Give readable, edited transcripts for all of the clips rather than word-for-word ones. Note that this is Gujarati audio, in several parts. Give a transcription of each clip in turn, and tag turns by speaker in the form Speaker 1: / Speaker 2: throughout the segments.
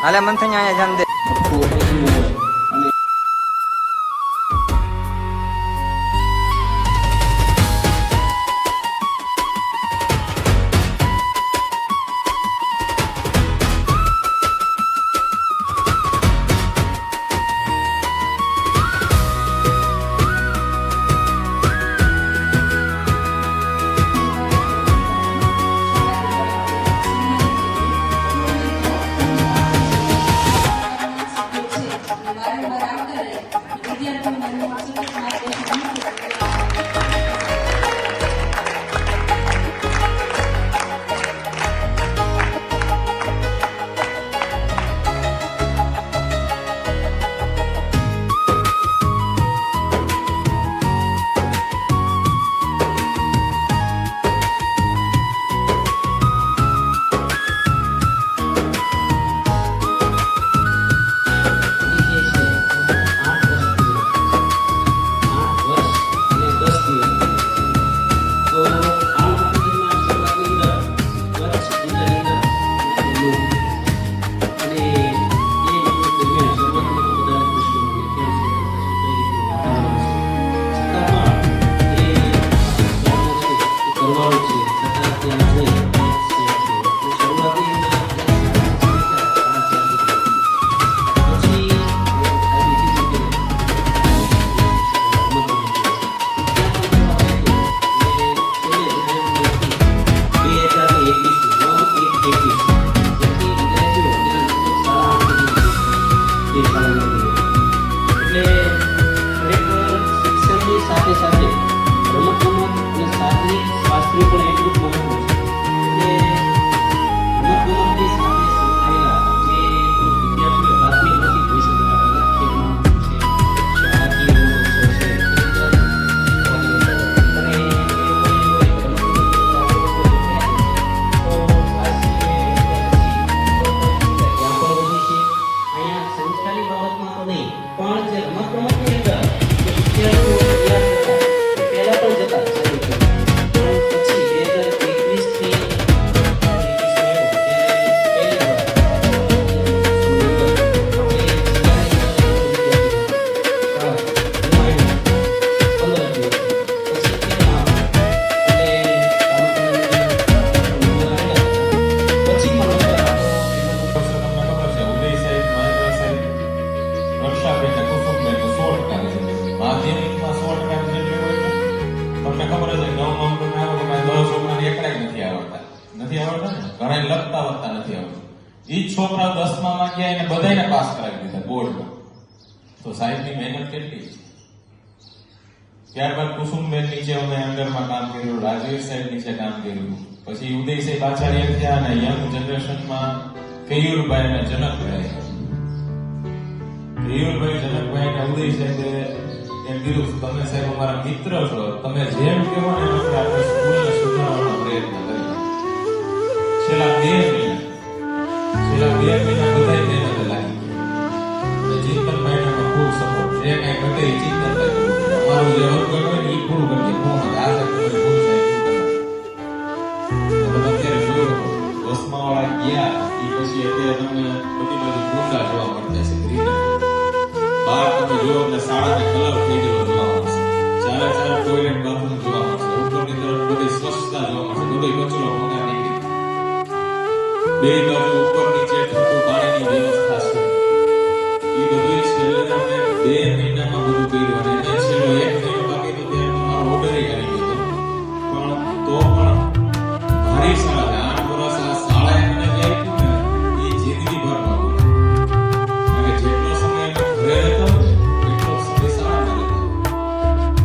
Speaker 1: હાલે મંથન અહીંયા જાન દે.
Speaker 2: છોકરા 10માં ગયા એને બધાને પાસ કરાવી દીધા બોર્ડમાં. તો સાહેબની મહેનત કેટલી. ત્યારબાદ કુસુમબેન નીચે અમે અંડરમાં કામ કર્યું, રાજવીર સાહેબ નીચે કામ કર્યું, પછી ઉદય સાહેબ આચાર્ય થયા અને યંગ જનરેશનમાં કેયુરભાઈ જનકભાઈ ઉદય સાહેબે એમ કીધું, તમે સાહેબ અમારા મિત્ર છો, તમે જેમ કહો ને આપણે સ્કૂલને સુધારવાનો પ્રયત્ન કરીએ. છેલ્લા 2 મહિના બધા મહેનત લાગી ગઈ. ચિંતનભાઈ ખૂબ સપોર્ટ, જે કઈ ઘટે એ ચિંતનભાઈ અમારું જે વર્ક હોય ને એ પૂરું કરી દે. આ તમે અત્યારે જોયું 10મા વાળા ગયા એ પછી અત્યારે તમને બધી બાજુ કુંડા જોવા મળતા છે. બહાર તમે જોવો એટલે શાળાને કલર થઈ ગયેલો જોવા મળશે. ચારે ટોયલેટ બાથરૂમ જોવા મળશે. ઉપરની તરફ બધી સ્વચ્છતા જોવા મળશે. બધી કચરો ભંગારી ગઈ. બે બાજુ ઉપર નીચે ઠંડુ પાણીની વ્યવસ્થા છે. એ બધું છેલ્લે અમે 2 મહિનામાં બધું કર્યું અને એને છેલ્લો 1 મહિનો બાકી તો ત્યારે તમારો ઓર્ડર આવી ગયો હતો. પણ તો પણ મારી શાળા 8 વર્ષ આ શાળાએ મને જે આપ્યું ને એ જિંદગી ભર નહોતું. કારણ કે જેટલો સમય અમે ઘરે રહેતા એટલો સમય શાળામાં રહેતા.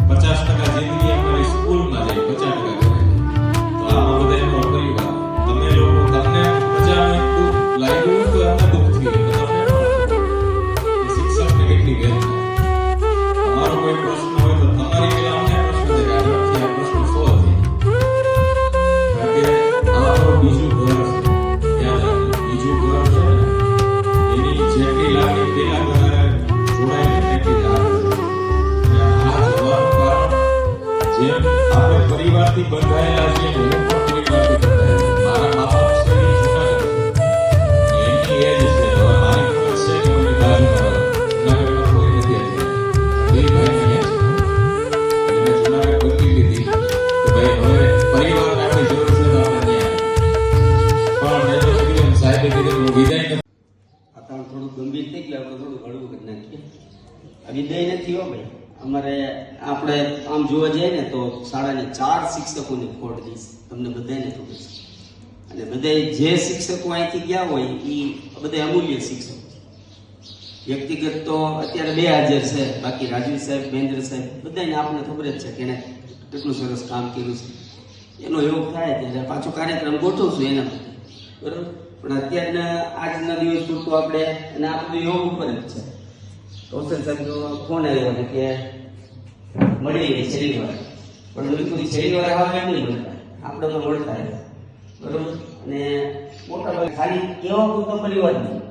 Speaker 2: 50% જિંદગી અમારી સ્કૂલમાં જાય, 50% ઘરે. તો આમાં બધા એનો પરિવાર તમે લોકો તમને લાગ્યું તો એમને દુઃખ થયું. શિક્ષકને કેટલી વેદ તમારો કોઈ પ્રશ્ન હોય તો તમારી પેલા અમને પ્રશ્ન છે કે આજથી આ પ્રશ્ન શું હતી. કારણ કે અમારું બીજું ઘર છે. યાદ રાખજો, બીજું ઘર છે ને એની જેટલી લાગણી પેલા ઘરે જોડાયેલી તેટલી લાગણી. આ જવાનું કારણ જેમ આપણે પરિવારથી બંધાયેલા છીએ, હું પણ પરિવારથી બંધાયેલો. મારા મા બાપ છે એ જૂના એજ છે. હવે મારે
Speaker 1: વિદાય નથી હો ભાઈ. અમારે આપણે આમ જોવા જઈએ ને તો શાળાને 4 શિક્ષકોની ખોટ દઈશ, તમને બધાને ખબર છે. અને બધા જે શિક્ષકો અહીંથી ગયા હોય એ બધા અમૂલ્ય શિક્ષકો. વ્યક્તિગત તો અત્યારે 2 હાજર છે, બાકી રાજવી સાહેબ, મહેન્દ્ર સાહેબ બધાને આપણને ખબર જ છે કે એને કેટલું સરસ કામ કર્યું છે. એનો યોગ થાય ત્યારે પાછો કાર્યક્રમ ગોઠવશું એના માટે, બરાબર. પણ અત્યારના આજના દિવસ પૂરતું આપણે અને આ બધું યોગ ઉપર જ છે. કૌશલ સાહેબનો ફોન આવ્યો ને કે મળી શનિવારે, પણ બિલકુલ શનિવારે આવે નહીં મળતા, આપણે તો મળતા હતા, બરાબર. અને મોટા ભાગે ખાલી કેવા પૂરતો પરિવાર નહીં.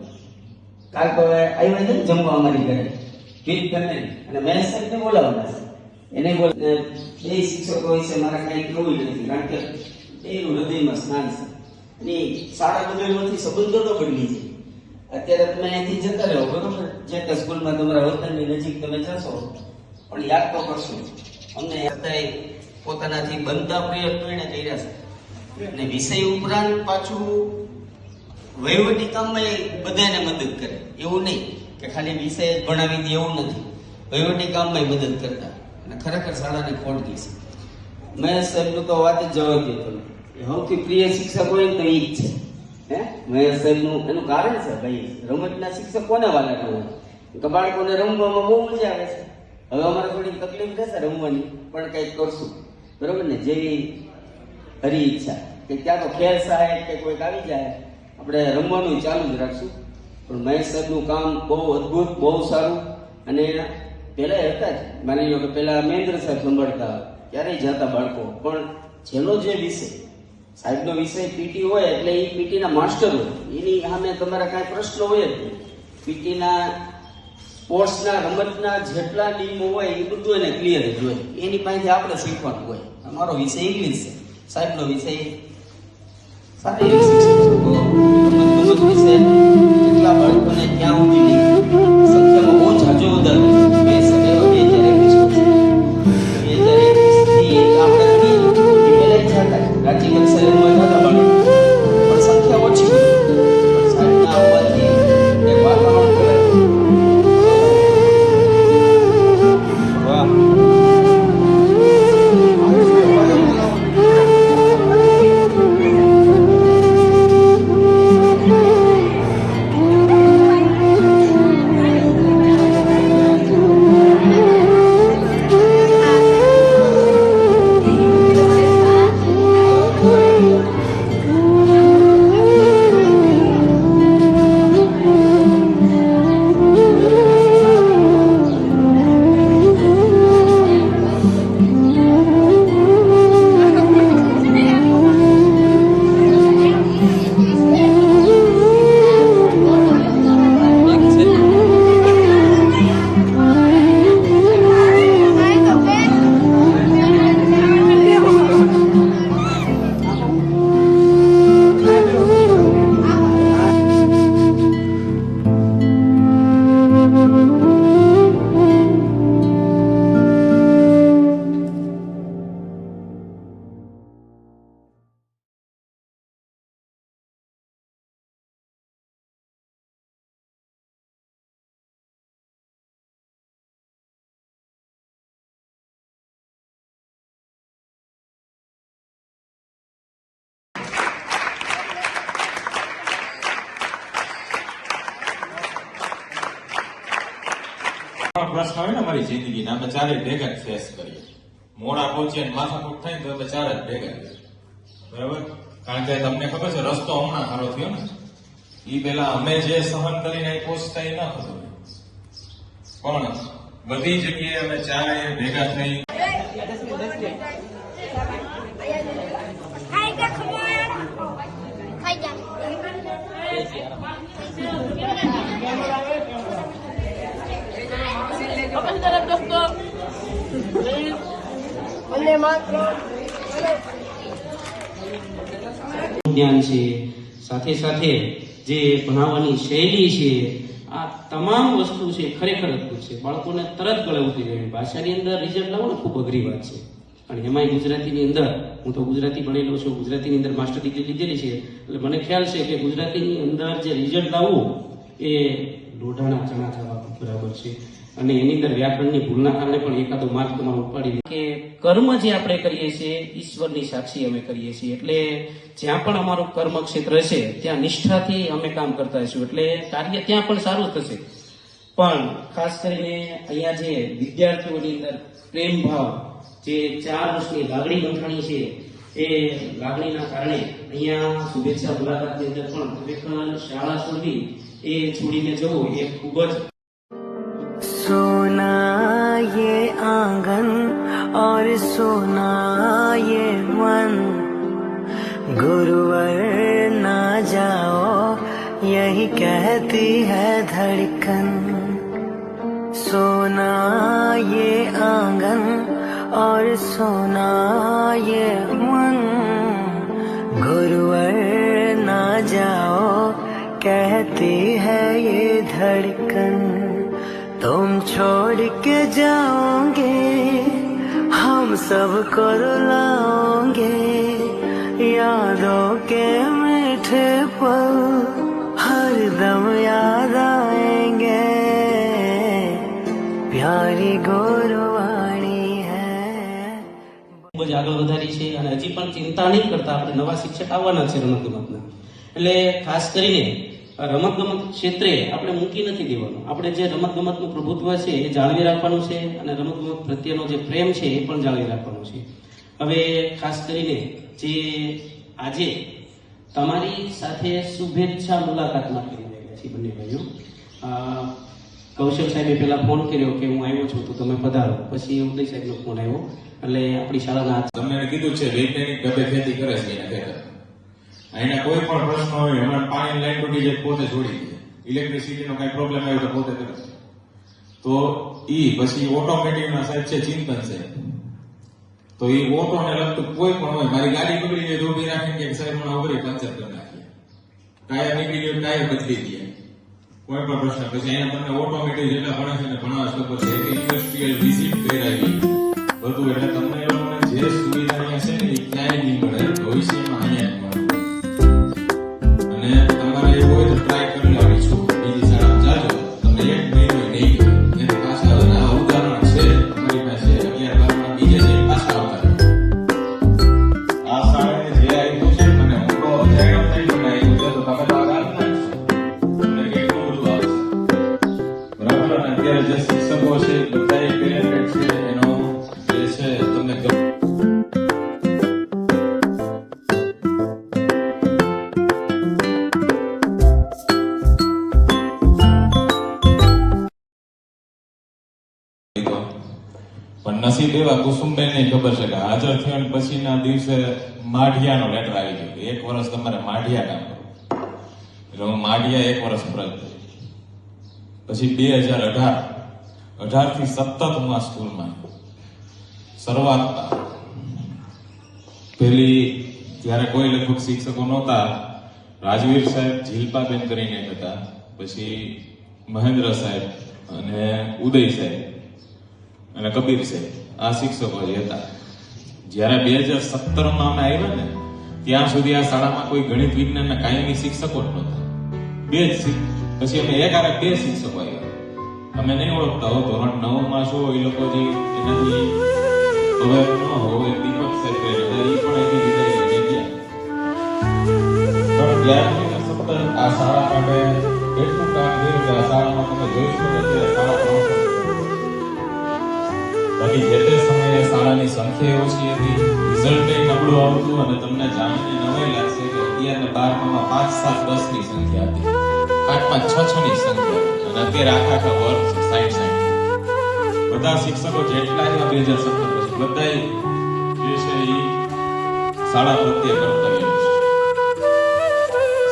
Speaker 1: કાલ તો આવ્યા છે ને જમવા અમારી ઘરે ફીટ કરીને, અને મહેશ સાહેબને બોલાવવાના છે. એને બોલ 2 શિક્ષકો વિશે મારા કાંઈ કેવું નથી, કારણ કે એનું હૃદયમાં સ્નાન છે. અને શાળા બદલવાથી સંબંધો તો બદલી છે. અત્યારે તમે અહીંથી જતા રહો, બરોબર, જે તે સ્કૂલમાં તમારા વતનની નજીક તમે જશો, પણ યાદ તો કરશો. અમને અત્યારે પોતાનાથી બનતા પ્રયત્નો એને કર્યા છે. અને વિષય ઉપરાંત પાછું વહીવટી કામમાં એ બધાને મદદ કરે. એવું નહીં કે ખાલી વિષય જ ભણાવી દે, એવું નથી. વહીવટી કામમાં મદદ કરતા, અને ખરેખર શાળાની ખોટ ગઈ છે. મહેશ સાહેબનું તો વાત જ જવા દો તમે. સૌથી પ્રિય શિક્ષક હોય ને તો એ જ છે. મહેશ સાહેબનું એનું કારણ છે ભાઈ, રમતના શિક્ષક કોને વાલા ન હોય? કે બાળકોને રમવામાં બહુ મજા આવે છે. હવે અમારે થોડી તકલીફ રહેશે રમવાની, પણ કંઈક કરશું, બરોબર ને. જેવી હરી ઈચ્છા કે ત્યાં તો ખેલ સાહેબ કે કોઈક આવી જાય, આપણે રમવાનું ચાલુ જ રાખશું. પણ મહેશ સાહેબનું કામ બહુ અદ્ભુત, બહુ સારું. અને પહેલા હતા જ, માની લો કે પહેલા મહેન્દ્ર સાહેબ સંભાળતા, ક્યારેય જતા બાળકો, પણ જેનો જે વિષય સાહેબનો વિષય પીટી હોય એટલે એ પીટીના માસ્ટર હોય, એની સામે તમારા કાંઈ પ્રશ્ન હોય જ નહીં. પીટીના સ્પોર્ટ્સના રમતના જેટલા નિયમો હોય એ બધું એને ક્લિયર જ હોય. એની પાસેથી આપણે શીખવાનું હોય. અમારો વિષય ઇંગ્લિશ છે, સાહેબનો વિષય શારીરિક શિક્ષણ વિષય કેટલા બાળકોને ક્યાં સુધી નહીં, સંખ્યામાં બહુ જાજો વધારો. 2021 આપણે રાજ્ય કક્ષાએ રમવા જતા બાળકો, પણ સંખ્યા ઓછી હતી. પણ સાહેબના આવવાથી એક વાતાવરણ બદલાયું. વાહ,
Speaker 2: પ્રશ્ન હોય ને અમારી જિંદગી અમે ચારે ભેગા જ ફેસ કરીએ. મોડા પહોંચીએ ને માથાકૂટ થાય ને તો અમે ચાર જ ભેગા કરીએ, બરાબર. કારણ કે તમને ખબર છે રસ્તો હમણાં સારો થયો ને, એ પેલા અમે જે સહન કરીને પહોંચતા એ ના ખબર, પણ બધી જગ્યાએ અમે ચારે ભેગા થઈ.
Speaker 1: જ્ઞાન છે, સાથે સાથે જે ભણાવવાની શૈલી છે, આ તમામ વસ્તુ છે ખરેખર અદભુત છે. બાળકોને તરત ગળે ઉતરી જાય. ભાષાની અંદર રિઝલ્ટ લાવો ને ખૂબ અઘરી વાત છે. અને એમાંય ગુજરાતીની અંદર, હું તો ગુજરાતી ભણેલો છું, ગુજરાતીની અંદર માસ્ટર ડિગ્રી લીધેલી છે, એટલે મને ખ્યાલ છે કે ગુજરાતીની અંદર જે રિઝલ્ટ લાવવું એ
Speaker 3: દોઢાણા ચણા જવાબ બરાબર છે. અને એની અંદર વ્યાકરણની ભૂલના કારણે પણ એકાદો માર્ક તમારો ઉપાડી કે કર્મ જે આપણે કરીએ છીએ ઈશ્વરની સાક્ષી અમે કરીએ છીએ. એટલે જ્યાં પણ અમારું કર્મ ક્ષેત્ર છે ત્યાં નિષ્ઠાથી અમે કામ કરતા હશું એટલે કાર્ય ત્યાં પણ સારું થશે. પણ ખાસ કરીને અહીંયા જે વિદ્યાર્થીઓની અંદર પ્રેમ ભાવ જે 4 વર્ષની લાગણી બંધાણી છે એ લાગણીના કારણે અહીંયા શુભેચ્છા મુલાકાતની અંદર પણ ખરેખર શાળા છોડવી એ છોડીને જવું એ ખૂબ જ
Speaker 4: सोना ये आंगन और सोना ये मन गुरुवर ना जाओ यही कहती है धड़कन सोना ये आंगन और सोना ये मन गुरुवर ना जाओ कहती है ये धड़कन तुम छोड़ के जाओगे हम सबको रुलाओगे यादों के मीठे पल हर दम याद आएंगे प्यारी गुरुवाणी है
Speaker 3: ખૂબ જ આગળ વધારી છે અને હજી પણ ચિંતા નહીં કરતા આપણે નવા શિક્ષક આવવાના છે રમતગમતના. એટલે ખાસ કરીને રમતગમત ક્ષેત્રે આપણે મૂકી નથી દેવાનું. આપણે જે રમતગમતનું પ્રભુત્વ છે એ જાળવી રાખવાનું છે અને રમતગમત પ્રત્યેનો જે પ્રેમ છે એ પણ જાળવી રાખવાનો છે. હવે ખાસ કરીને જે આજે તમારી સાથે શુભેચ્છા મુલાકાત માટે કરી રહ્યા છીએ બંને ભાઈઓ. કૌશલ સાહેબે પહેલા ફોન કર્યો કે હું આવ્યો છું તો તમે પધારો. પછી ઉદય સાહેબનો ફોન આવ્યો એટલે આપણી શાળાના
Speaker 2: તમને એને કીધું છે વૈજ્ઞાનિક ઢબે ખેતી કરે છે એના ખેતર. અહીંના કોઈ પણ પ્રશ્ન હોય હમણાં પાણી લાઈન તૂટી જાય પોતે છોડી દે. ઇલેક્ટ્રિસિટીનો કઈ પ્રોબ્લેમ આવ્યો તો પોતે કરે. તો ઈ પછી ઓટોમેટિકના સાહેબ છે ચિંતન છે. તો ઈ ઓટોને લગતું કોઈ પણ હોય મારી ગાડી બગડી જાય તો ઊભી રાખીને કે સાહેબ મને ઉભરી પંચર કરી નાખીએ. ટાયર નીકળી ગયું ટાયર બદલી દઈએ. કોઈ પણ પ્રશ્ન પછી અહીંયા તમને ઓટોમેટિક જેટલા ભણે છે ને ભણાવે છે ખબર છે કે ઇન્ડસ્ટ્રીયલ વિઝિટ કરાવી બધું એટલે તમને એ લોકોને જે સુવિધા અહીંયા છે ને એ ક્યાંય નહીં મળે ભવિષ્યમાં અહીંયા જ મળે. અને તમારે એવું હોય તો ટ્રાય કરી લાવી છું બીજી શાળામાં જાજો તમને 1 મહિનો નહીં ગયો એની પાછા આ ઉદાહરણ છે અમારી પાસે 11 12 બીજે છે પાછા આવતા આ શાળાએ જે આવ્યું છે મને હું તો જાણ્યો થઈ ગયો આવ્યું છે તો તમે તો આગળ નાખશો તમને કેટલું બધું આવશે બરાબર. અને અત્યારે જે શિક્ષકો છે બધા પેરેન્ટ છે એનો જે છે તમને પણ નસીબ એવા કુસુમબેન ને ખબર છે કે હાજર થયો ને પછીના દિવસે માઢિયાનો લેટર આવી ગયો કે 1 વર્ષ તમારે માઢિયા કામ કરો. એટલે હું માઢિયા 1 વર્ષ ફરજ થઈ. પછી 2018 થી સતત હું આ સ્કૂલમાં શરૂઆતમાં પેલી જ્યારે કોઈ લગભગ શિક્ષકો નહોતા રાજવીર સાહેબ જીલપાબેન કરીને એક હતા પછી મહેન્દ્ર સાહેબ અને ઉદય સાહેબ અને કબીર સાહેબ આ શિક્ષકો જે હતા. જ્યારે 2017 માં અમે આવ્યા ને ત્યાં સુધી આ શાળામાં કોઈ ગણિત વિજ્ઞાનના કાયમી શિક્ષકો જ નહોતા. પછી અમે એકાએક 2 શિક્ષકો આવ્યા. અમે નહીં ઓળખતા હો ધોરણ 9 માં છો એ લોકો જે એનાથી હવે ન હોય દીપક સાહેબ એ પણ એની વિદાય લઈ ગયા. પણ ત્યારથી સતત આ શાળા માટે એટલું કામ કર્યું કે આ શાળામાં તમે જોઈશો કે અત્યારે શાળા બાકી જે તે સમયે શાળાની સંખ્યા ઓછી હતી રિઝલ્ટ નબળું આવતું અને તમને જાણીને નવાઈ લાગશે કે અત્યારે 12માં 5 7 10 ની સંખ્યા હતી 8માં 6 6 ની સંખ્યા અને અત્યારે આખા વર્ગ છે 60 60. બધા શિક્ષકો જેટલા એવા 2017 પછી બધા જે છે એ શાળા પ્રત્યે કર્તવ્ય છે.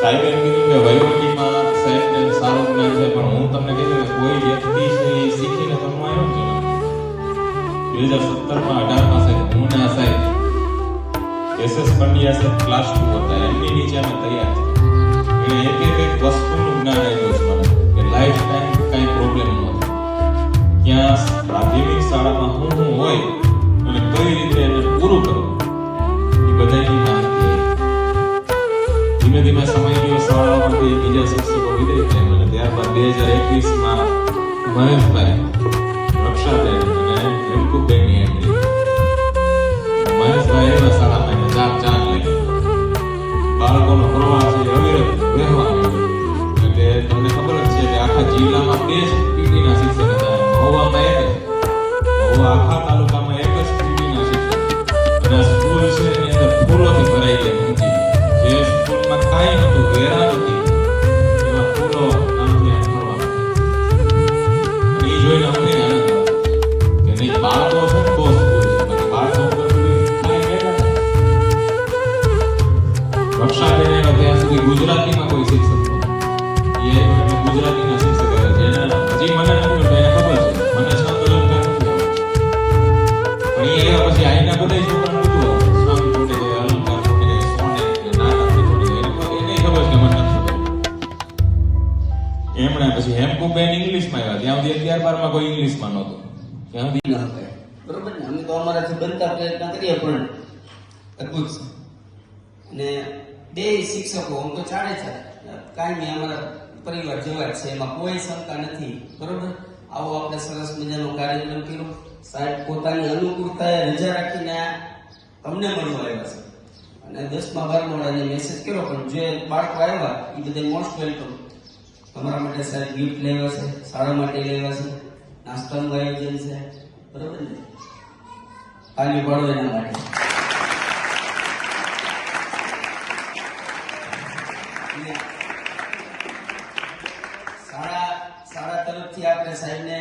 Speaker 2: સાહેબે કીધું કે વહીવટીમાં સાહેબને સારું જ્ઞાન છે પણ હું તમને કીધું કે કોઈ વ્યક્તિ છે એ શીખીને તમને આવ્યો છે 2017 માં 18 માં સાહેબ હું ના સાહેબ SS પંડ્યા સાહેબ ક્લાસ 2 હતા એમની નીચે અમે તૈયાર છે એટલે એક વસ્તુનું જ્ઞાન આવ્યું છે મને કે લાઈફ ટાઈમ કઈ પ્રોબ્લેમ ન થાય ક્યાં પ્રાથમિક શાળામાં હું હોય અને કઈ રીતે એને પૂરું કરવું એ બધાની માહિતી. ધીમે ધીમે સમય ગયો શાળામાંથી બીજા શિક્ષકો વિદાય થયા અને ત્યારબાદ 2021 મહેશભાઈ, રક્ષાબેન અને હેમકુબેનની એન્ટ્રી. મહેશભાઈ એવા શાળામાં એને જાત જાત લઈ બાળકોનો પ્રવાસ એ અવિરત વહેવા માંડ્યો. એટલે તમને ખબર જ છે કે આખા જિલ્લામાં 2 જ પીટીના શિક્ષક હતા. મહુવામાં એક જ. મહુવા આખા તાલુકામાં એક જ પીટીના શિક્ષક. અને આ સ્કૂલ છે એની અંદર ફૂલોથી ભરાઈ ગઈ હતી. જે સ્કૂલમાં કાંઈ નહોતું, વેરા નથી, એમાં ફૂલો આમથી આમ ફરવા માંડ્યા. અને એ જોઈને અમને આનંદ આવ્યો કે નહીં, બાળકો છે ને બહુ સ્કૂલ છે, પછી બાળકો ઉપર બધું કાંઈ બેઠા નથી. રક્ષાબેન એવા ત્યાં સુધી ગુજરાતીમાં કોઈ શિક્ષક નહોતું. એ એટલે ગુજરાતીના શિક્ષક હતા. જેને હજી મને નથી ખબર, એને ખબર છે મને છંદ લખતા નથી આવડતું. પણ એ એવા પછી આઈના બધા છોકરાને બધું આવડે. છંદ ખૂટે, અલંકાર ખૂટે, સોને, નાટક ખૂટે, એને ખબર છે કે મને નથી આવડતું. એમણે પછી હેમકુબેન ઇંગ્લિશમાં આવ્યા. ત્યાં સુધી 11-12માં કોઈ ઇંગ્લિશમાં નહોતું. ત્યાં સુધી
Speaker 1: ન હકાય. બરોબર ને? અમે તો અમારાથી બનતા પ્રયત્ન કરીએ પણ અદભુત છે. અને 2 શિક્ષકો આમ તો ચાલે છે કાયમી અમારા પરિવાર જેવા જ છે, એમાં કોઈ શંકા નથી. બરોબર? આવો આપણે સરસ મજાનો કાર્યક્રમ કર્યો. સાહેબ પોતાની અનુકૂળતાએ રજા રાખીને તમને મળવા આવ્યા છે. અને 10મા 12મા વાળાને મેસેજ કર્યો, પણ જે બાળકો આવ્યા એ બધા મોસ્ટ વેલકમ. તમારા માટે સાહેબ ગિફ્ટ લેવા છે, શાળા માટે લેવા છે, નાસ્તાનું આયોજન છે. બરોબર ને? આગળ પાડો એના માટે. શાળા તરફથી આપણે સાહેબને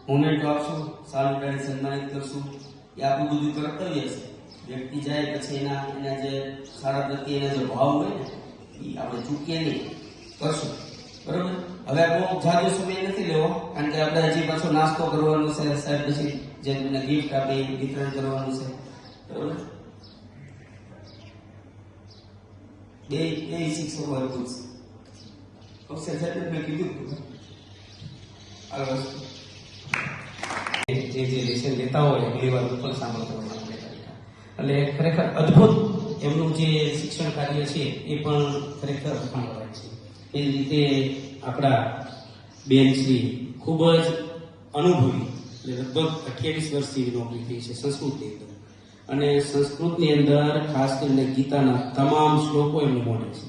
Speaker 1: મોમેન્ટ આપશું, સારું કરીને સન્માનિત કરશું. એ આપણું બધું કર્તવ્ય છે. વ્યક્તિ જાય પછી એના જે શાળા પ્રત્યે એના જે ભાવ હોય ને એ આપણે ચૂકીએ નહીં, કરશું. બરોબર? હવે બહુ જાજો સમય નથી લેવો, કારણ કે આપણે હજી પાછો નાસ્તો કરવાનો છે. સાહેબ પછી જે તમને ગિફ્ટ આપે એ વિતરણ કરવાનું છે. બરોબર? બે શિક્ષકો અદભુત છે. અવસર સાથે મેં કીધું આ વસ્તુ
Speaker 3: જે લેસન લેતા હોય ઘણી વાર પણ સાંભળવા એટલે ખરેખર અદ્ભુત એમનું જે શિક્ષણ કાર્ય છે એ પણ ખરેખર સાંભળવાય છે. એ રીતે આપણા બેન શ્રી ખૂબ જ અનુભવી, લગભગ 28 વર્ષથી નોકરી થઈ છે સંસ્કૃતની અંદર. અને સંસ્કૃતની અંદર ખાસ કરીને ગીતાના તમામ શ્લોકો એમને મળે છે.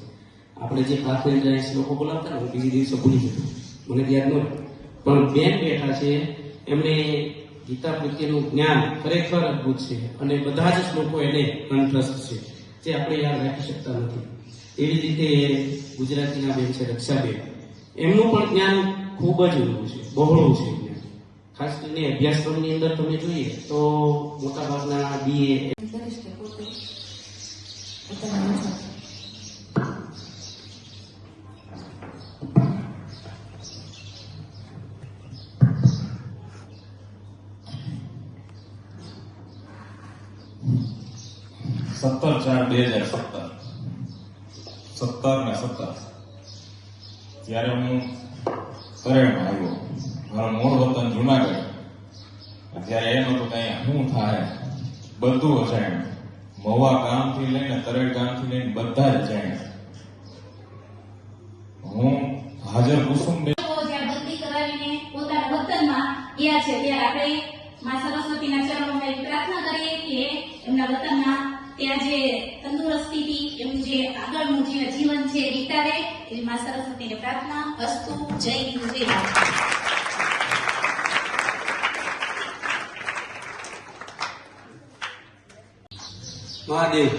Speaker 3: આપણે જે પ્રાર્થના શ્લોકો બોલાવતા ને, હું બીજી દિવસે ભૂલી જતો, મને યાદ ન રહે. પણ બેન બેઠા છે, એમને ગીતા પ્રત્યેનું જ્ઞાન ખરેખર અદભુત છે. અને બધા જ શ્લોકો એને કંઠસ્થ છે, જે આપણે યાદ રાખી શકતા નથી. એવી રીતે ગુજરાતીના બેન છે રક્ષાબેન, એમનું પણ જ્ઞાન ખૂબ જ ઊંડું છે, બહોળું છે જ્ઞાન. ખાસ કરીને અભ્યાસક્રમની અંદર તમે જોઈએ તો મોટાભાગના BA
Speaker 2: ને 17 ત્યારે હું કરેણમાં આવ્યો. મારું મૂળ વતન જુનાગઢ. ત્યારે એમ હતું કે અહીંયા શું થાય બધું અજાણ્યું. મહુવા ગામથી લઈને તરેડ ગામથી લઈને બધા જ અજાણ્યા. હું હાજર કુસુમબેન
Speaker 5: જ્યાં બંદી કરાવીને પોતાના વતનમાં ગયા છે, ત્યારે આપણે માં સરસ્વતીના ચરણોમાં એવી પ્રાર્થના કરીએ કે એમના વતનમાં ત્યાં જે તંદુરસ્તીથી એમનું જે આગળનું જે જીવન છે એ વિતાવે. એવી માં સરસ્વતીને પ્રાર્થના. અસ્તુ. જય હિન્દ, જય ભારત.
Speaker 1: મહાદેવ